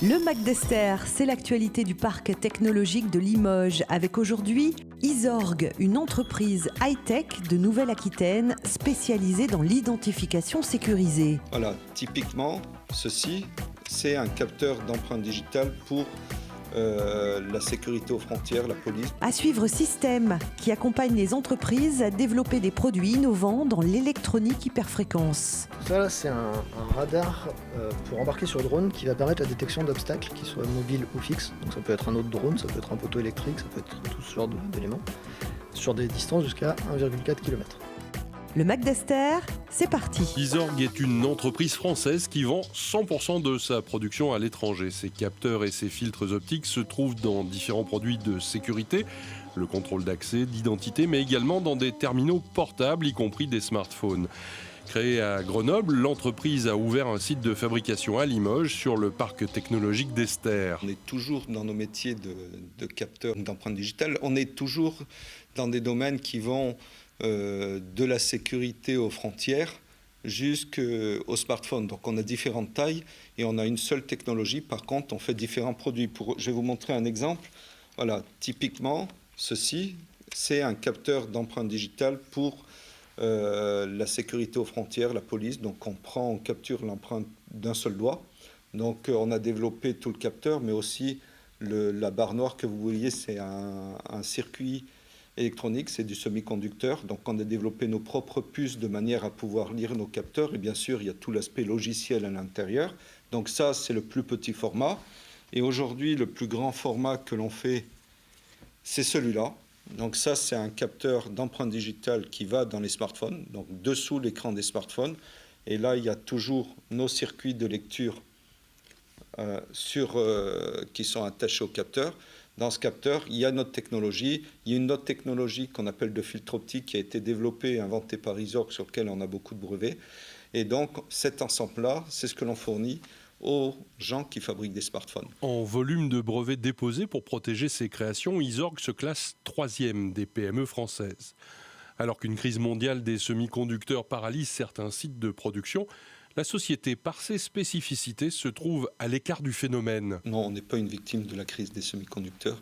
Le McDester, c'est l'actualité du parc technologique de Limoges, avec aujourd'hui Isorg, une entreprise high-tech de Nouvelle-Aquitaine spécialisée dans l'identification sécurisée. Voilà, typiquement, ceci, c'est un capteur d'empreinte digitale pour la sécurité aux frontières, la police. À suivre Système, qui accompagne les entreprises à développer des produits innovants dans l'électronique hyperfréquence. Ça, là, c'est un radar pour embarquer sur drone qui va permettre la détection d'obstacles, qu'ils soient mobiles ou fixes. Donc ça peut être un autre drone, ça peut être un poteau électrique, ça peut être tout ce genre d'éléments, sur des distances jusqu'à 1,4 km. Le McDester, c'est parti. Isorg est une entreprise française qui vend 100% de sa production à l'étranger. Ses capteurs et ses filtres optiques se trouvent dans différents produits de sécurité, le contrôle d'accès, d'identité, mais également dans des terminaux portables, y compris des smartphones. Créée à Grenoble, l'entreprise a ouvert un site de fabrication à Limoges sur le parc technologique d'Esther. On est toujours dans nos métiers de capteurs d'empreinte digitale. On est toujours dans des domaines qui vont de la sécurité aux frontières jusqu'au smartphone. Donc on a différentes tailles et on a une seule technologie. Par contre, on fait différents produits. Je vais vous montrer un exemple. Voilà, typiquement, ceci, c'est un capteur d'empreinte digitale pour la sécurité aux frontières, la police. Donc on capture l'empreinte d'un seul doigt. Donc on a développé tout le capteur, mais aussi la barre noire que vous voyez, c'est un circuit électronique, c'est du semi-conducteur. Donc on a développé nos propres puces de manière à pouvoir lire nos capteurs. Et bien sûr, il y a tout l'aspect logiciel à l'intérieur. Donc ça, c'est le plus petit format. Et aujourd'hui, le plus grand format que l'on fait, c'est celui-là. Donc ça, c'est un capteur d'empreinte digitale qui va dans les smartphones, donc dessous l'écran des smartphones. Et là, il y a toujours nos circuits de lecture qui sont attachés au capteur. Dans ce capteur, il y a notre technologie. Il y a une autre technologie qu'on appelle de filtre optique qui a été développée et inventée par Isorg, sur lequel on a beaucoup de brevets. Et donc, cet ensemble-là, c'est ce que l'on fournit aux gens qui fabriquent des smartphones. En volume de brevets déposés pour protéger ses créations, Isorg se classe 3e des PME françaises. Alors qu'une crise mondiale des semi-conducteurs paralyse certains sites de production, la société, par ses spécificités, se trouve à l'écart du phénomène. Non, on n'est pas une victime de la crise des semi-conducteurs.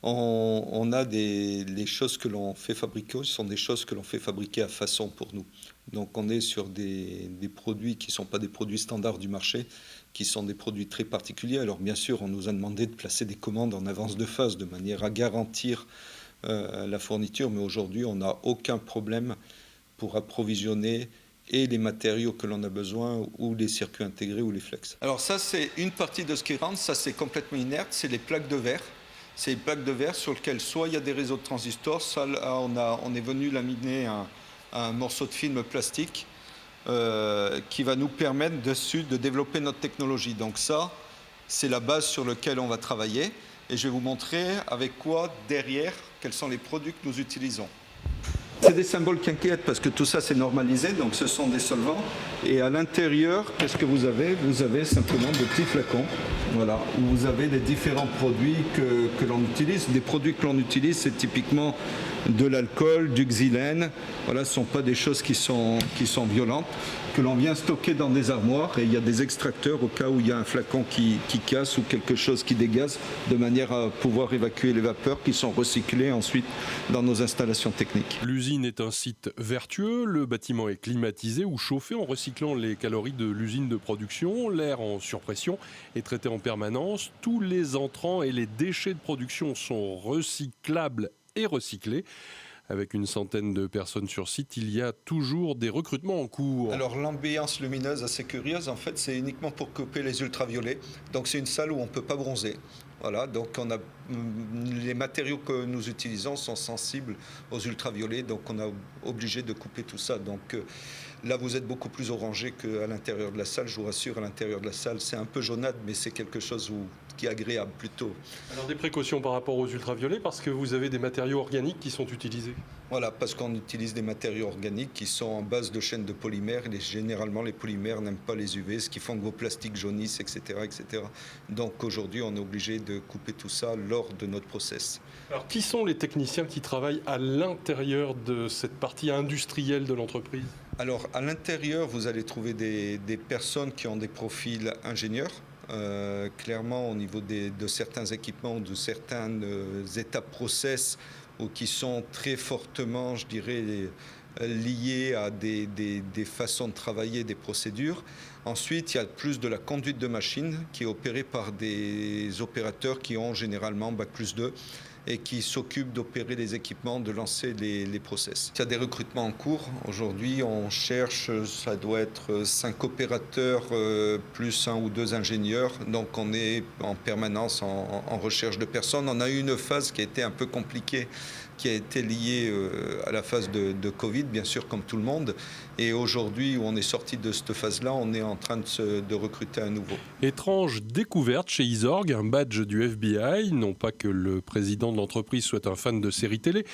On a les choses que l'on fait fabriquer, ce sont des choses que l'on fait fabriquer à façon pour nous. Donc on est sur des produits qui ne sont pas des produits standards du marché, qui sont des produits très particuliers. Alors bien sûr, on nous a demandé de placer des commandes en avance de phase de manière à garantir la fourniture, mais aujourd'hui, on n'a aucun problème pour approvisionner et les matériaux que l'on a besoin, ou les circuits intégrés, ou les flex. Alors ça, c'est une partie de ce qui rentre, ça c'est complètement inerte, c'est les plaques de verre. C'est les plaques de verre sur lesquelles soit il y a des réseaux de transistors, soit là, on est venu laminer un morceau de film plastique qui va nous permettre dessus de développer notre technologie. Donc ça, c'est la base sur laquelle on va travailler. Et je vais vous montrer avec quoi, derrière, quels sont les produits que nous utilisons. C'est des symboles qui inquiètent parce que tout ça c'est normalisé, donc ce sont des solvants. Et à l'intérieur, qu'est-ce que vous avez ? Vous avez simplement des petits flacons, voilà, où vous avez les différents produits que l'on utilise. Des produits que l'on utilise, c'est typiquement de l'alcool, du xylène. Voilà, ce ne sont pas des choses qui sont violentes, que l'on vient stocker dans des armoires. Et il y a des extracteurs au cas où il y a un flacon qui casse ou quelque chose qui dégaze, de manière à pouvoir évacuer les vapeurs qui sont recyclées ensuite dans nos installations techniques. L'usine est un site vertueux, le bâtiment est climatisé ou chauffé en recyclant les calories de l'usine de production, l'air en surpression est traité en permanence, tous les entrants et les déchets de production sont recyclables et recyclés. Avec une centaine de personnes sur site, il y a toujours des recrutements en cours. Alors l'ambiance lumineuse assez curieuse, en fait, c'est uniquement pour couper les ultraviolets. Donc c'est une salle où on ne peut pas bronzer. Voilà, donc les matériaux que nous utilisons sont sensibles aux ultraviolets, donc on est obligé de couper tout ça. Donc là, vous êtes beaucoup plus orangé qu'à l'intérieur de la salle. Je vous rassure, à l'intérieur de la salle, c'est un peu jaunâtre, mais c'est quelque chose qui est agréable plutôt. Alors des précautions par rapport aux ultraviolets, parce que vous avez des matériaux organiques qui sont utilisés. Voilà, parce qu'on utilise des matériaux organiques qui sont en base de chaînes de polymères. Et généralement, les polymères n'aiment pas les UV, ce qui fait que vos plastiques jaunissent, etc., etc. Donc aujourd'hui, on est obligé de couper tout ça lors de notre process. Alors, qui sont les techniciens qui travaillent à l'intérieur de cette partie industrielle de l'entreprise ? Alors, à l'intérieur, vous allez trouver des personnes qui ont des profils ingénieurs. clairement au niveau de certains équipements, de certaines étapes process qui sont très fortement, je dirais, liées à des façons de travailler, des procédures. Ensuite, il y a plus de la conduite de machine qui est opérée par des opérateurs qui ont généralement Bac+2 et qui s'occupent d'opérer les équipements, de lancer les process. Il y a des recrutements en cours. Aujourd'hui, on cherche, ça doit être 5 opérateurs plus 1 ou 2 ingénieurs. Donc on est en permanence en recherche de personnes. On a eu une phase qui a été un peu compliquée, qui a été liée à la phase de Covid, bien sûr, comme tout le monde. Et aujourd'hui, où on est sorti de cette phase-là, on est en train de recruter à nouveau. Étrange découverte chez Isorg, un badge du FBI. Non pas que le président de l'entreprise soit un fan de séries télé,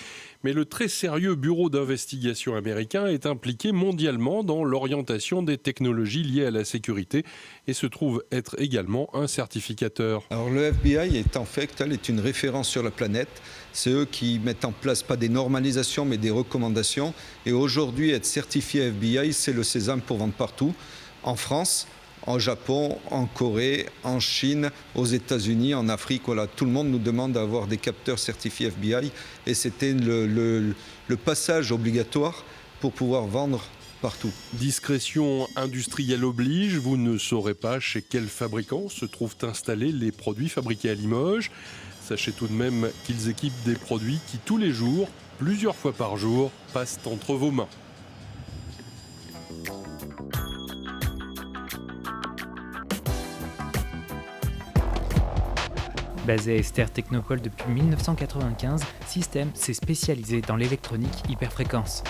mais le très sérieux bureau d'investigation américain est impliqué mondialement dans l'orientation des technologies liées à la sécurité et se trouve être également un certificateur. Alors le FBI est une référence sur la planète. C'est eux qui mettent en place pas des normalisations mais des recommandations. Et aujourd'hui, être certifié FBI, c'est le sésame pour vendre partout. En France, en Japon, en Corée, en Chine, aux États-Unis, en Afrique. Voilà, tout le monde nous demande d'avoir des capteurs certifiés FBI. Et c'était le passage obligatoire pour pouvoir vendre partout. Discrétion industrielle oblige, vous ne saurez pas chez quel fabricant se trouvent installés les produits fabriqués à Limoges. Sachez tout de même qu'ils équipent des produits qui tous les jours, plusieurs fois par jour, passent entre vos mains. Basé à Esther Technopole depuis 1995, Système s'est spécialisé dans l'électronique hyperfréquence.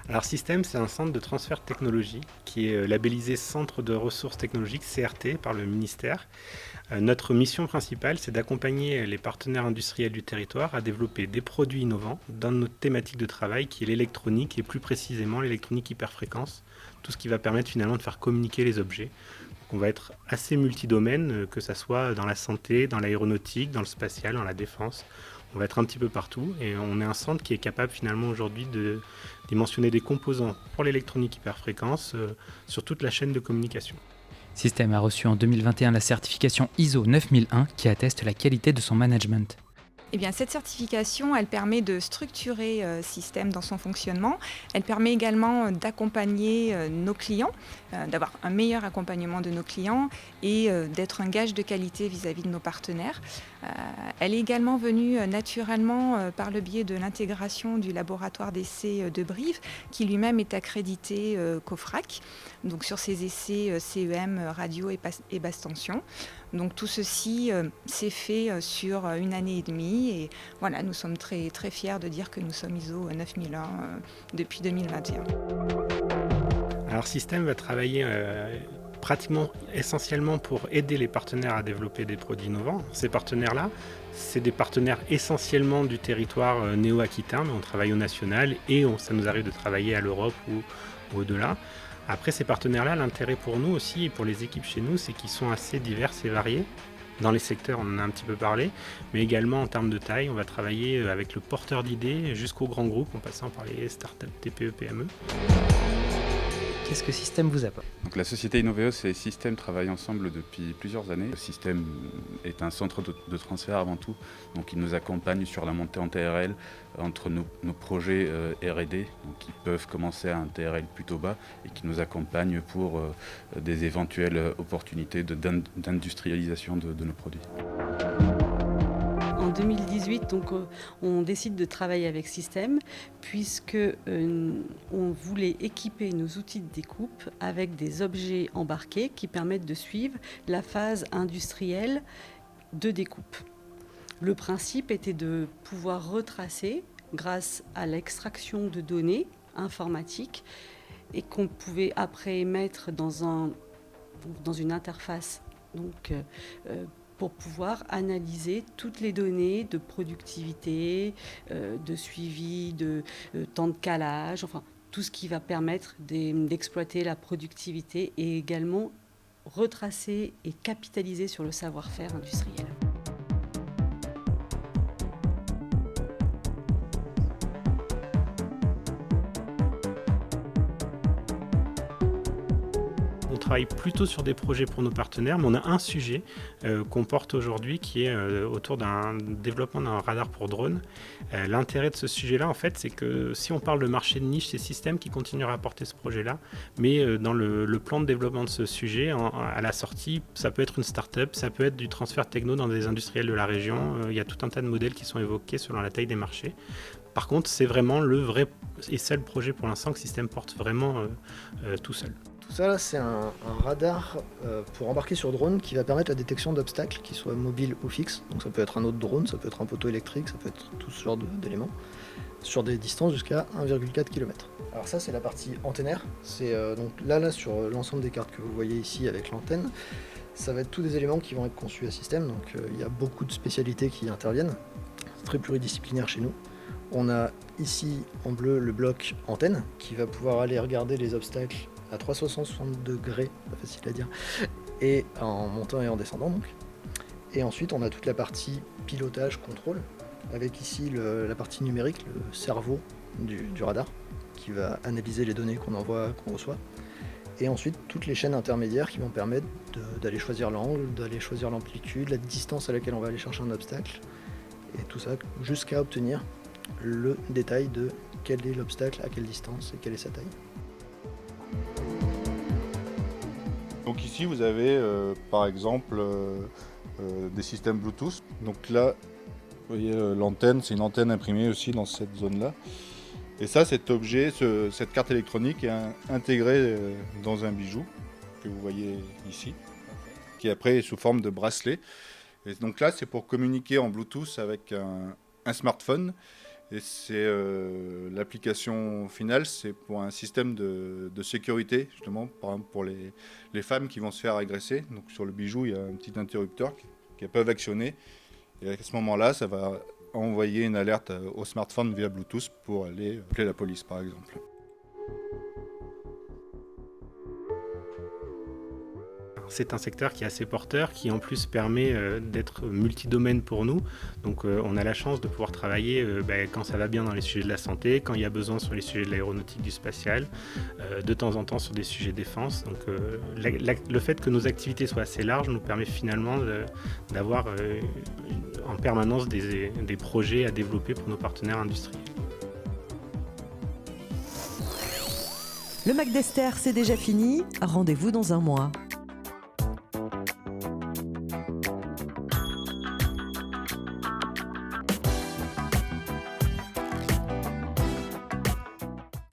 Alors Système, c'est un centre de transfert de technologie qui est labellisé Centre de ressources technologiques CRT par le ministère. Notre mission principale, c'est d'accompagner les partenaires industriels du territoire à développer des produits innovants dans notre thématique de travail qui est l'électronique et plus précisément l'électronique hyperfréquence, tout ce qui va permettre finalement de faire communiquer les objets. Donc on va être assez multidomaine, que ça soit dans la santé, dans l'aéronautique, dans le spatial, dans la défense. On va être un petit peu partout et on est un centre qui est capable finalement aujourd'hui de dimensionner des composants pour l'électronique hyperfréquence sur toute la chaîne de communication. Système a reçu en 2021 la certification ISO 9001 qui atteste la qualité de son management. Eh bien, cette certification, elle permet de structurer Système dans son fonctionnement. Elle permet également d'accompagner nos clients, d'avoir un meilleur accompagnement de nos clients et d'être un gage de qualité vis-à-vis de nos partenaires. Elle est également venue naturellement par le biais de l'intégration du laboratoire d'essais de Brive, qui lui-même est accrédité COFRAC, donc sur ses essais CEM, radio et basse tension. Donc tout ceci s'est fait sur une année et demie et voilà, nous sommes très, très fiers de dire que nous sommes ISO 9001 depuis 2021. Alors Système va travailler pratiquement essentiellement pour aider les partenaires à développer des produits innovants. Ces partenaires-là, c'est des partenaires essentiellement du territoire néo-aquitain, mais on travaille au national et ça nous arrive de travailler à l'Europe ou au-delà. Après ces partenaires-là, l'intérêt pour nous aussi et pour les équipes chez nous, c'est qu'ils sont assez divers et variés. Dans les secteurs, on en a un petit peu parlé, mais également en termes de taille, on va travailler avec le porteur d'idées jusqu'aux grands groupes, en passant par les startups TPE, PME. Qu'est-ce que Système vous apporte ? Donc, la société Innoveos et Système travaillent ensemble depuis plusieurs années. Système est un centre de transfert avant tout, donc il nous accompagne sur la montée en TRL entre nos projets R&D, donc qui peuvent commencer à un TRL plutôt bas et qui nous accompagnent pour des éventuelles opportunités d'industrialisation de nos produits. En 2018, donc, on décide de travailler avec Système puisque on voulait équiper nos outils de découpe avec des objets embarqués qui permettent de suivre la phase industrielle de découpe. Le principe était de pouvoir retracer grâce à l'extraction de données informatiques et qu'on pouvait après mettre dans une interface. Donc, pour pouvoir analyser toutes les données de productivité, de suivi, de temps de calage, enfin tout ce qui va permettre d'exploiter la productivité et également retracer et capitaliser sur le savoir-faire industriel. travaille plutôt sur des projets pour nos partenaires, mais on a un sujet qu'on porte aujourd'hui qui est autour d'un développement d'un radar pour drone. L'intérêt de ce sujet-là, en fait, c'est que si on parle de marché de niche, c'est Système qui continuera à porter ce projet-là, mais dans le plan de développement de ce sujet, à la sortie, ça peut être une start-up, ça peut être du transfert techno dans des industriels de la région. Il y a tout un tas de modèles qui sont évoqués selon la taille des marchés. Par contre, c'est vraiment le vrai et seul projet pour l'instant que Système porte vraiment tout seul. Tout ça, là, c'est un radar pour embarquer sur drone qui va permettre la détection d'obstacles, qu'ils soient mobiles ou fixes. Donc ça peut être un autre drone, ça peut être un poteau électrique, ça peut être tout ce genre d'éléments, sur des distances jusqu'à 1,4 km. Alors ça, c'est la partie antennaire. C'est donc là, sur l'ensemble des cartes que vous voyez ici avec l'antenne, ça va être tous des éléments qui vont être conçus à Système. Donc il y a beaucoup de spécialités qui interviennent. C'est très pluridisciplinaire chez nous. On a ici en bleu le bloc antenne qui va pouvoir aller regarder les obstacles à 360 degrés, pas facile à dire, et en montant et en descendant donc. Et ensuite on a toute la partie pilotage, contrôle, avec ici la partie numérique, le cerveau du radar, qui va analyser les données qu'on envoie, qu'on reçoit. Et ensuite toutes les chaînes intermédiaires qui vont permettre d'aller choisir l'angle, d'aller choisir l'amplitude, la distance à laquelle on va aller chercher un obstacle, et tout ça jusqu'à obtenir le détail de quel est l'obstacle, à quelle distance et quelle est sa taille. Donc ici vous avez par exemple des systèmes Bluetooth. Donc là, vous voyez l'antenne, c'est une antenne imprimée aussi dans cette zone-là. Et ça, cet objet, cette carte électronique est intégrée dans un bijou que vous voyez ici, qui après est sous forme de bracelet. Et donc là, c'est pour communiquer en Bluetooth avec un smartphone. Et c'est l'application finale, c'est pour un système de sécurité, justement, par exemple pour les femmes qui vont se faire agresser. Donc sur le bijou, il y a un petit interrupteur qui peuvent actionner. Et à ce moment-là, ça va envoyer une alerte au smartphone via Bluetooth pour aller appeler la police, par exemple. C'est un secteur qui est assez porteur, qui en plus permet d'être multidomaine pour nous. Donc on a la chance de pouvoir travailler quand ça va bien dans les sujets de la santé, quand il y a besoin sur les sujets de l'aéronautique, du spatial, de temps en temps sur des sujets défense. Donc le fait que nos activités soient assez larges nous permet finalement d'avoir en permanence des projets à développer pour nos partenaires industriels. Le Mac d'Esther, c'est déjà fini. Rendez-vous dans un mois.